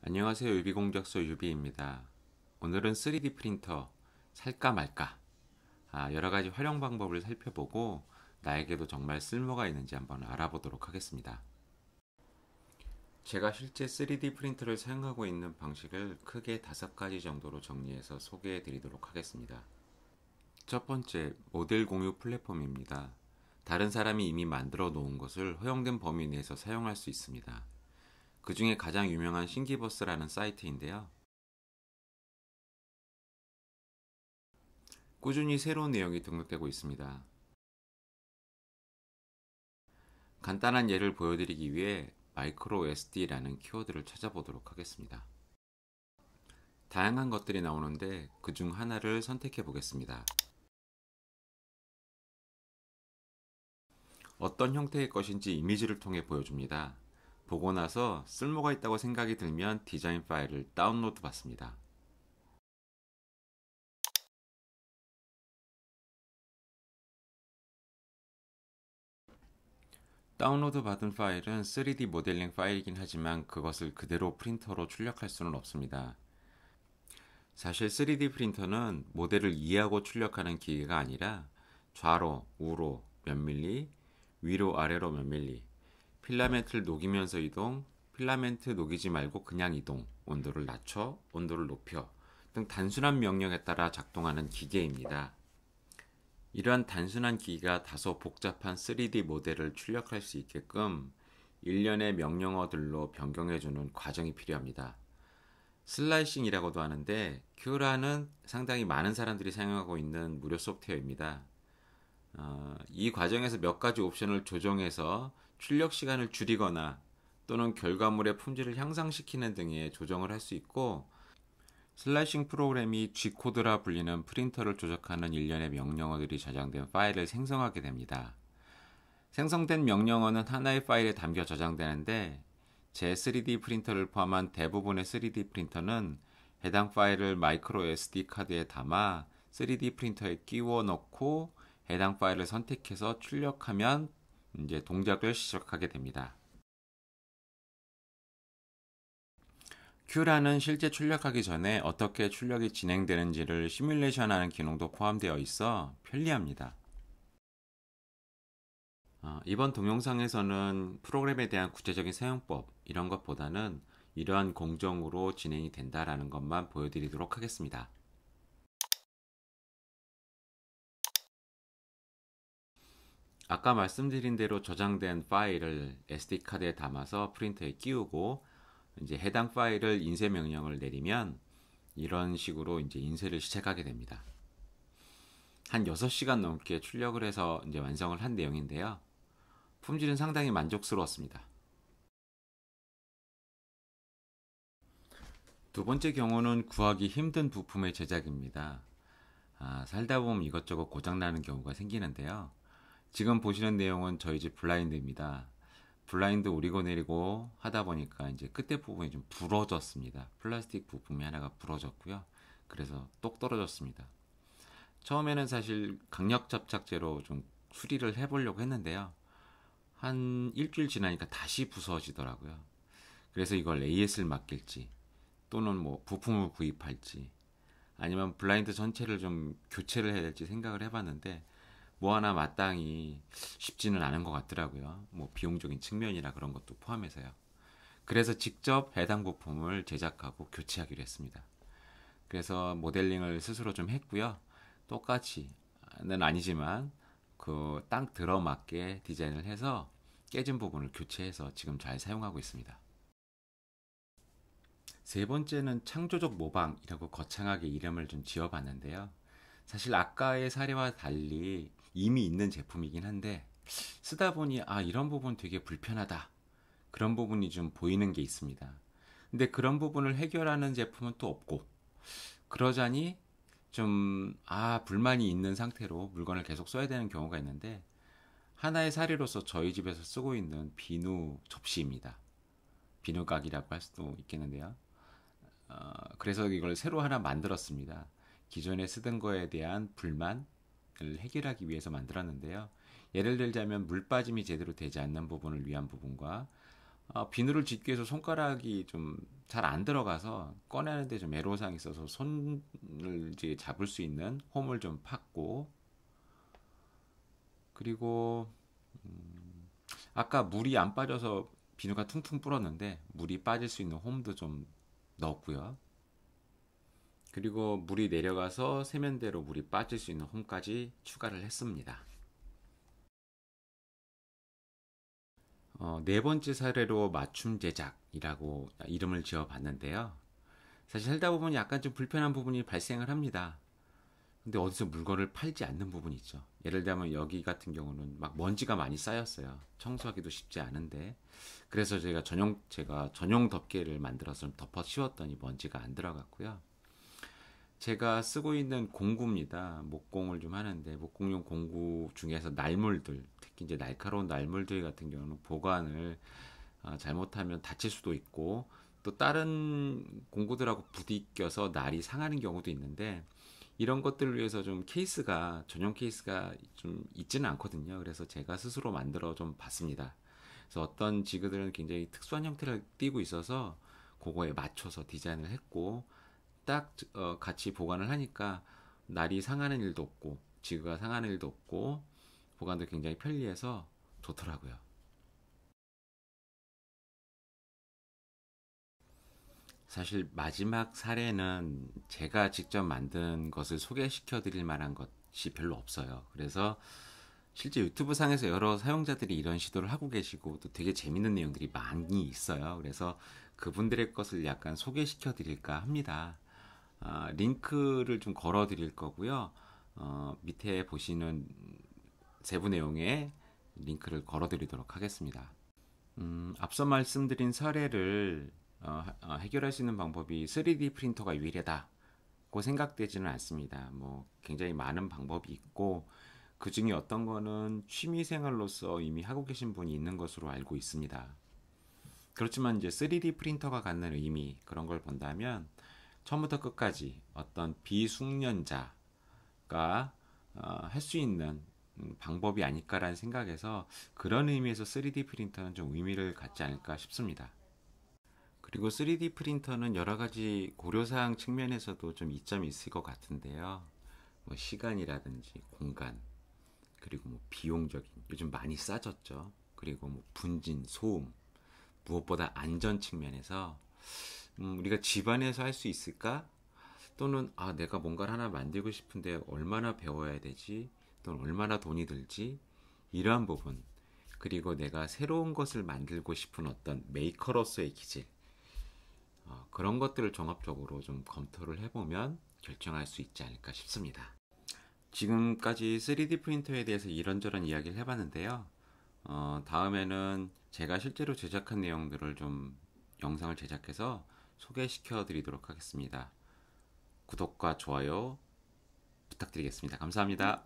안녕하세요. 유비공작소 유비입니다. 오늘은 3D 프린터 살까 말까 여러가지 활용 방법을 살펴보고 나에게도 정말 쓸모가 있는지 한번 알아보도록 하겠습니다. 제가 실제 3D 프린터를 사용하고 있는 방식을 크게 5가지 정도로 정리해서 소개해 드리도록 하겠습니다. 첫 번째, 모델 공유 플랫폼입니다. 다른 사람이 이미 만들어 놓은 것을 허용된 범위 내에서 사용할 수 있습니다. 그 중에 가장 유명한 신기버스라는 사이트인데요. 꾸준히 새로운 내용이 등록되고 있습니다. 간단한 예를 보여드리기 위해 마이크로 SD라는 키워드를 찾아보도록 하겠습니다. 다양한 것들이 나오는데 그 중 하나를 선택해 보겠습니다. 어떤 형태의 것인지 이미지를 통해 보여줍니다. 보고 나서 쓸모가 있다고 생각이 들면 디자인 파일을 다운로드 받습니다. 다운로드 받은 파일은 3D 모델링 파일이긴 하지만 그것을 그대로 프린터로 출력할 수는 없습니다. 사실 3D 프린터는 모델을 이해하고 출력하는 기계가 아니라 좌로, 우로 몇 밀리, 위로, 아래로 몇 밀리, 필라멘트를 녹이면서 이동, 필라멘트 녹이지 말고 그냥 이동, 온도를 낮춰, 온도를 높여 등 단순한 명령에 따라 작동하는 기계입니다. 이러한 단순한 기기가 다소 복잡한 3D 모델을 출력할 수 있게끔 일련의 명령어들로 변경해주는 과정이 필요합니다. 슬라이싱이라고도 하는데 큐라는 상당히 많은 사람들이 사용하고 있는 무료 소프트웨어입니다. 이 과정에서 몇 가지 옵션을 조정해서 출력 시간을 줄이거나 또는 결과물의 품질을 향상시키는 등의 조정을 할 수 있고, 슬라이싱 프로그램이 G코드라 불리는 프린터를 조작하는 일련의 명령어들이 저장된 파일을 생성하게 됩니다. 생성된 명령어는 하나의 파일에 담겨 저장되는데 제 3D 프린터를 포함한 대부분의 3D 프린터는 해당 파일을 마이크로 SD 카드에 담아 3D 프린터에 끼워 넣고 해당 파일을 선택해서 출력하면 이제 동작을 시작하게 됩니다. 큐라는 실제 출력하기 전에 어떻게 출력이 진행되는지를 시뮬레이션하는 기능도 포함되어 있어 편리합니다. 이번 동영상에서는 프로그램에 대한 구체적인 사용법 이런 것보다는 이러한 공정으로 진행이 된다라는 것만 보여드리도록 하겠습니다. 아까 말씀드린 대로 저장된 파일을 SD카드에 담아서 프린터에 끼우고 이제 해당 파일을 인쇄 명령을 내리면 이런 식으로 이제 인쇄를 시작하게 됩니다. 한 6시간 넘게 출력을 해서 이제 완성을 한 내용인데요. 품질은 상당히 만족스러웠습니다. 두 번째 경우는 구하기 힘든 부품의 제작입니다. 살다 보면 이것저것 고장나는 경우가 생기는데요. 지금 보시는 내용은 저희 집 블라인드입니다. 블라인드 오리고 내리고 하다 보니까 이제 끝에 부분이 좀 부러졌습니다. 플라스틱 부품이 하나가 부러졌고요. 그래서 똑 떨어졌습니다. 처음에는 사실 강력 접착제로 좀 수리를 해보려고 했는데요. 한 일주일 지나니까 다시 부서지더라고요. 그래서 이걸 AS를 맡길지 또는 뭐 부품을 구입할지 아니면 블라인드 전체를 좀 교체를 해야 될지 생각을 해봤는데 뭐 하나 마땅히 쉽지는 않은 것 같더라고요. 뭐 비용적인 측면이나 그런 것도 포함해서요. 그래서 직접 해당 부품을 제작하고 교체하기로 했습니다. 그래서 모델링을 스스로 좀 했고요. 똑같이는 아니지만 그 딱 들어맞게 디자인을 해서 깨진 부분을 교체해서 지금 잘 사용하고 있습니다. 세 번째는 창조적 모방이라고 거창하게 이름을 좀 지어봤는데요. 사실 아까의 사례와 달리 이미 있는 제품이긴 한데 쓰다 보니 이런 부분 되게 불편하다. 그런 부분이 좀 보이는 게 있습니다. 근데 그런 부분을 해결하는 제품은 또 없고 그러자니 좀 불만이 있는 상태로 물건을 계속 써야 되는 경우가 있는데 하나의 사례로서 저희 집에서 쓰고 있는 비누 접시입니다. 비누각이라고 할 수도 있겠는데요. 그래서 이걸 새로 하나 만들었습니다. 기존에 쓰던 거에 대한 불만을 해결하기 위해서 만들었는데요. 예를 들자면 물 빠짐이 제대로 되지 않는 부분을 위한 부분과 비누를 짓기 위해서 손가락이 좀 잘 안 들어가서 꺼내는데 좀 애로사항이 있어서 손을 이제 잡을 수 있는 홈을 좀 팠고, 그리고 아까 물이 안 빠져서 비누가 퉁퉁 불었는데 물이 빠질 수 있는 홈도 좀 넣었고요. 그리고 물이 내려가서 세면대로 물이 빠질 수 있는 홈까지 추가를 했습니다. 네 번째 사례로 맞춤 제작이라고 이름을 지어 봤는데요. 사실 살다 보면 약간 좀 불편한 부분이 발생을 합니다. 근데 어디서 물건을 팔지 않는 부분이 있죠. 예를 들면 여기 같은 경우는 막 먼지가 많이 쌓였어요. 청소하기도 쉽지 않은데. 그래서 제가 전용 덮개를 만들어서 좀 덮어 씌웠더니 먼지가 안 들어갔고요. 제가 쓰고 있는 공구입니다. 목공을 좀 하는데 목공용 공구 중에서 날물들, 특히 이제 날카로운 날물들 같은 경우는 보관을 잘못하면 다칠 수도 있고, 또 다른 공구들하고 부딪혀서 날이 상하는 경우도 있는데, 이런 것들을 위해서 좀 전용 케이스가 좀 있지는 않거든요. 그래서 제가 스스로 만들어 좀 봤습니다. 그래서 어떤 지그들은 굉장히 특수한 형태를 띠고 있어서 그거에 맞춰서 디자인을 했고, 딱 같이 보관을 하니까 날이 상하는 일도 없고 지그가 상하는 일도 없고 보관도 굉장히 편리해서 좋더라고요. 사실 마지막 사례는 제가 직접 만든 것을 소개시켜 드릴 만한 것이 별로 없어요. 그래서 실제 유튜브 상에서 여러 사용자들이 이런 시도를 하고 계시고 또 되게 재밌는 내용들이 많이 있어요. 그래서 그분들의 것을 약간 소개시켜 드릴까 합니다. 링크를 좀 걸어 드릴 거고요. 밑에 보시는 세부 내용에 링크를 걸어 드리도록 하겠습니다. 앞서 말씀드린 사례를 해결할 수 있는 방법이 3D 프린터가 유일하다고 생각되지는 않습니다. 뭐 굉장히 많은 방법이 있고, 그 중에 어떤 거는 취미 생활로서 이미 하고 계신 분이 있는 것으로 알고 있습니다. 그렇지만 이제 3D 프린터가 갖는 의미, 그런 걸 본다면 처음부터 끝까지 어떤 비숙련자가 할 수 있는 방법이 아닐까라는 생각에서, 그런 의미에서 3D 프린터는 좀 의미를 갖지 않을까 싶습니다. 그리고 3D 프린터는 여러 가지 고려사항 측면에서도 좀 이점이 있을 것 같은데요. 뭐 시간이라든지 공간, 그리고 뭐 비용적인, 요즘 많이 싸졌죠. 그리고 뭐 분진, 소음, 무엇보다 안전 측면에서 우리가 집안에서 할 수 있을까? 또는 내가 뭔가를 하나 만들고 싶은데 얼마나 배워야 되지? 또는 얼마나 돈이 들지? 이러한 부분, 그리고 내가 새로운 것을 만들고 싶은 어떤 메이커로서의 기질, 그런 것들을 종합적으로 좀 검토를 해보면 결정할 수 있지 않을까 싶습니다. 지금까지 3D 프린터에 대해서 이런저런 이야기를 해봤는데요. 다음에는 제가 실제로 제작한 내용들을 좀 영상을 제작해서 소개시켜 드리도록 하겠습니다. 구독과 좋아요 부탁드리겠습니다. 감사합니다.